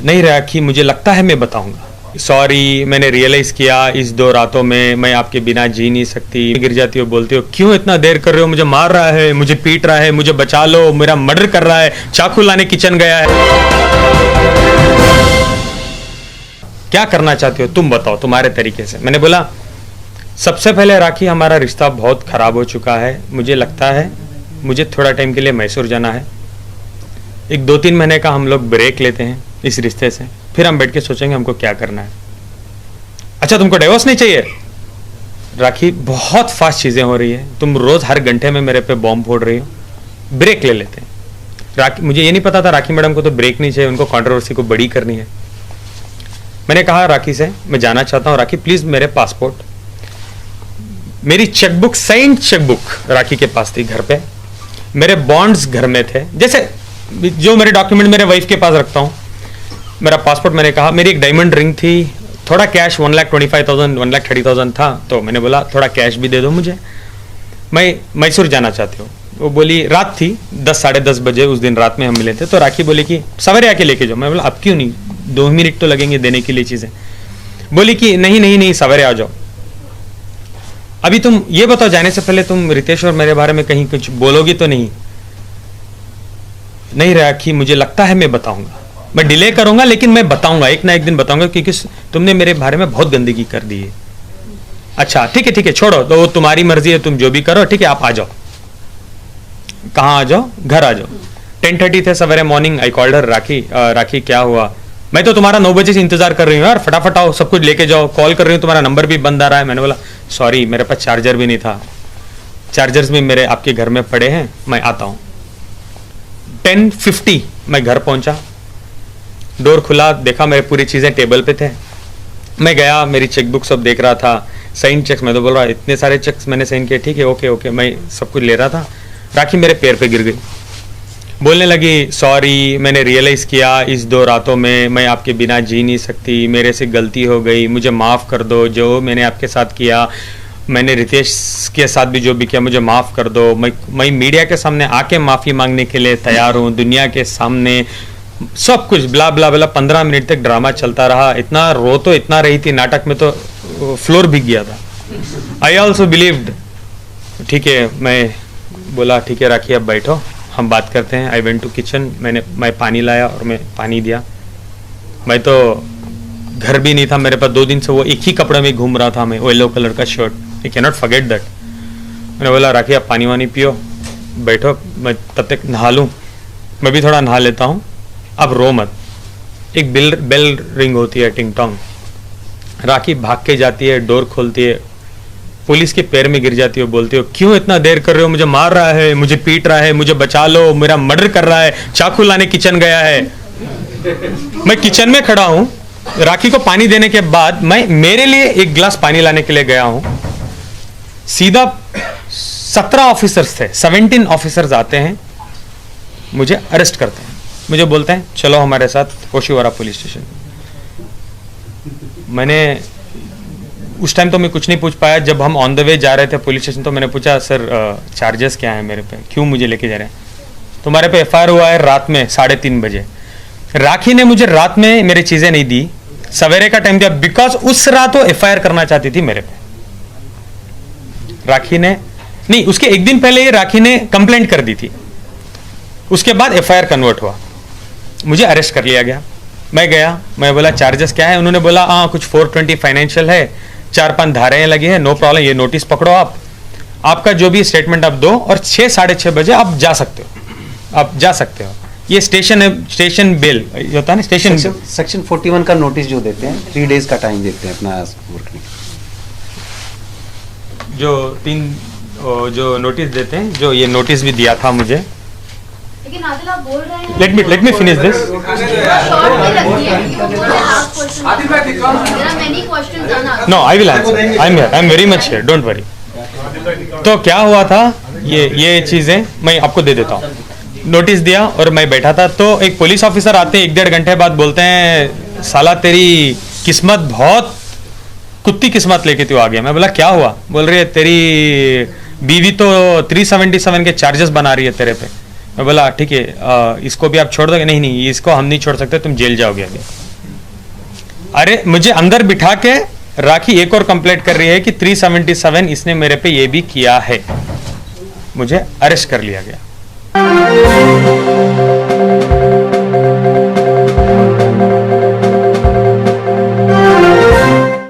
नहीं राखी, मुझे लगता है मैं बताऊंगा। सॉरी, मैंने रियलाइज किया इस 2 रातों में मैं आपके बिना जी नहीं सकती। गिर जाती हो, बोलती हो क्यों इतना देर कर रहे हो, मुझे मार रहा है, मुझे पीट रहा है, मुझे बचा लो, मेरा मर्डर कर रहा है, चाकू लाने किचन गया है। क्या करना चाहती हो तुम बताओ, तुम्हारे तरीके से। मैंने बोला सबसे पहले राखी, हमारा रिश्ता बहुत खराब हो चुका है, मुझे लगता है मुझे थोड़ा टाइम के लिए मैसूर जाना है। एक 2-3 महीने का हम लोग ब्रेक लेते हैं इस रिश्ते से, फिर हम बैठ के सोचेंगे हमको क्या करना है। अच्छा, तुमको डिवोर्स नहीं चाहिए? राखी, बहुत फास्ट चीजें हो रही है, तुम रोज हर घंटे में मेरे पे बॉम्ब फोड़ रही हो, ब्रेक ले लेते हैं। राखी, मुझे ये नहीं पता था राखी मैडम को तो ब्रेक नहीं चाहिए, उनको कंट्रोवर्सी को बड़ी करनी है। मैंने कहा राखी से मैं जाना चाहता हूँ, राखी प्लीज मेरे पासपोर्ट, मेरी चेकबुक, साइंड चेकबुक राखी के पास थी घर पे, मेरे बॉन्ड्स घर में थे, जैसे जो मेरे डॉक्यूमेंट मेरे वाइफ के पास रखता हूँ, मेरा पासपोर्ट। मैंने कहा मेरी एक डायमंड रिंग थी, थोड़ा कैश 1,25,000 1,30,000 था, तो मैंने बोला थोड़ा कैश भी दे दो मुझे, मैं मैसूर जाना चाहती हूँ। वो बोली, रात थी 10 साढ़े 10 बजे उस दिन रात में हम मिले थे, तो राखी बोली कि सवेरे आके लेके जाओ। मैं बोला अब क्यों नहीं, 2 मिनट तो लगेंगे देने के लिए चीजें। बोली कि नहीं नहीं नहीं, सवेरे आ जाओ। अभी तुम ये बताओ, जाने से पहले तुम रितेश और मेरे बारे में कहीं कुछ बोलोगी तो नहीं? नहीं राखी, मुझे लगता है मैं बताऊंगा, मैं डिले करूंगा लेकिन मैं बताऊंगा, एक ना एक दिन बताऊंगा, क्योंकि तुमने मेरे बारे में बहुत गंदगी कर दी है। अच्छा ठीक है छोड़ो, तो तुम्हारी मर्जी है, तुम जो भी करो, ठीक है आप आ जाओ। कहाँ आ जाओ? घर आ जाओ। 10:30 थे सवेरे मॉर्निंग। आई कॉल्ड हर, राखी क्या हुआ? मैं तो तुम्हारा 9 बजे से इंतजार कर रही हूँ यार, फटाफट आओ, सब कुछ लेके जाओ, कॉल कर रही हूँ, तुम्हारा नंबर भी बंद आ रहा है। मैंने बोला सॉरी, मेरे पास चार्जर भी नहीं था, चार्जर्स भी मेरे आपके घर में पड़े हैं, मैं आता हूँ। 10:50 मैं घर पहुंचा, डोर खुला, देखा मेरे पूरी चीजें टेबल पे थे। मैं गया, मेरी चेकबुक सब देख रहा था, साइन चेक्स, मैं तो बोल रहा इतने सारे चेक्स मैंने साइन किए, ठीक है ओके, मैं सब कुछ ले रहा था। राखी मेरे पैर पे गिर गई, बोलने लगी सॉरी, मैंने रियलाइज किया इस 2 रातों में मैं आपके बिना जी नहीं सकती, मेरे से गलती हो गई, मुझे माफ़ कर दो, जो मैंने आपके साथ किया, मैंने रितेश के साथ भी जो भी किया, मुझे माफ़ कर दो। मैं मीडिया के सामने आके माफ़ी मांगने के लिए तैयार हूँ, दुनिया के सामने, सब कुछ ब्ला ब्ला ब्ला। 15 मिनट तक ड्रामा चलता रहा, इतना रो तो इतना रही थी, नाटक में तो फ्लोर भीग गया था। आई ऑल्सो बिलीव्ड, ठीक है, मैं बोला ठीक है राखी अब बैठो, हम बात करते हैं। आई वेंट टू किचन, मैं पानी लाया और मैं पानी दिया। मैं तो घर भी नहीं था मेरे पास, 2 दिन से वो एक ही कपड़े में घूम रहा था मैं, वो येलो कलर का shirt, I can not forget that. मैंने बोला राखी आप पानी वानी पियो, बैठो, मैं तब तक नहा लूँ, मैं भी थोड़ा नहा लेता हूँ, अब रो मत। एक बेल रिंग होती है, टिंग टोंग। राखी भाग के जाती है, डोर खोलती है, पुलिस के पैर में गिर जाती हो, बोलती हो क्यों इतना देर कर रहे हो, मुझे मार रहा है, मुझे पीट रहा है, मुझे बचा लो, मेरा मर्डर कर रहा है, चाकू लाने किचन गया है। मैं किचन में खड़ा हूं, राखी को पानी देने के बाद मैं मेरे लिए एक गिलास पानी लाने के लिए गया हूं, सीधा 17 ऑफिसर्स थे, 17 ऑफिसर्स आते हैं, मुझे अरेस्ट करते हैं, मुझे बोलते हैं चलो हमारे साथ ओशिवारा पुलिस स्टेशन। मैंने उस टाइम तो मैं कुछ नहीं पूछ पाया। जब हम ऑन द वे जा रहे थे पुलिस स्टेशन तो मैंने पूछा सर चार्जेस क्या है मेरे पे, क्यों मुझे लेके जा रहे हैं? तुम्हारे पे एफआईआर हुआ है रात में 3:30 बजे। राखी ने मुझे रात में मेरी चीजें नहीं दी, सवेरे का टाइम दिया, बिकॉज उस रात वो एफआईआर करना चाहती थी मेरे पे। राखी ने नहीं, उसके एक दिन पहले ही राखी ने कंप्लेंट कर दी थी, उसके बाद एफआईआर कन्वर्ट हुआ, मुझे अरेस्ट कर लिया गया। मैं गया, मैं बोला चार्जेस क्या है? उन्होंने बोला हाँ कुछ 420 फाइनेंशियल है, 4-5 धाराएं लगी है, नो प्रॉब्लम, ये नोटिस पकड़ो आप, आपका जो भी स्टेटमेंट आप दो और 6 साढ़े 6 बजे आप जा सकते हो, आप जा सकते हो। ये स्टेशन है, स्टेशन बेल होता है ना, स्टेशन सेक्शन 41 का नोटिस जो देते हैं, 3 डेज का टाइम देते हैं अपना वर्क में, जो नोटिस देते हैं, जो ये नोटिस भी दिया था मुझे। लेकिन आदिल आप बोल रहे हैं, let me finish this. No I will answer, I am here, I am very much here, don't worry. तो क्या हुआ था, ये चीजें मैं आपको दे देता हूँ। नोटिस दिया और मैं बैठा था, तो एक पुलिस ऑफिसर आते हैं 1-1.5 घंटे बाद, बोलते हैं साला तेरी किस्मत बहुत कुत्ती किस्मत लेके तू आ गया। मैं बोला क्या हुआ? बोल रही है तेरी बीवी तो 377 के चार्जेस बना रही है तेरे पे, मैं बोला ठीक है, इसको भी आप छोड़ दोगे? नहीं नहीं, इसको हम नहीं छोड़ सकते, तुम जेल जाओगे अभी। अरे मुझे अंदर बिठा के राखी एक और कंप्लेंट कर रही है कि 377 इसने मेरे पे ये भी किया है, मुझे अरेस्ट कर लिया गया।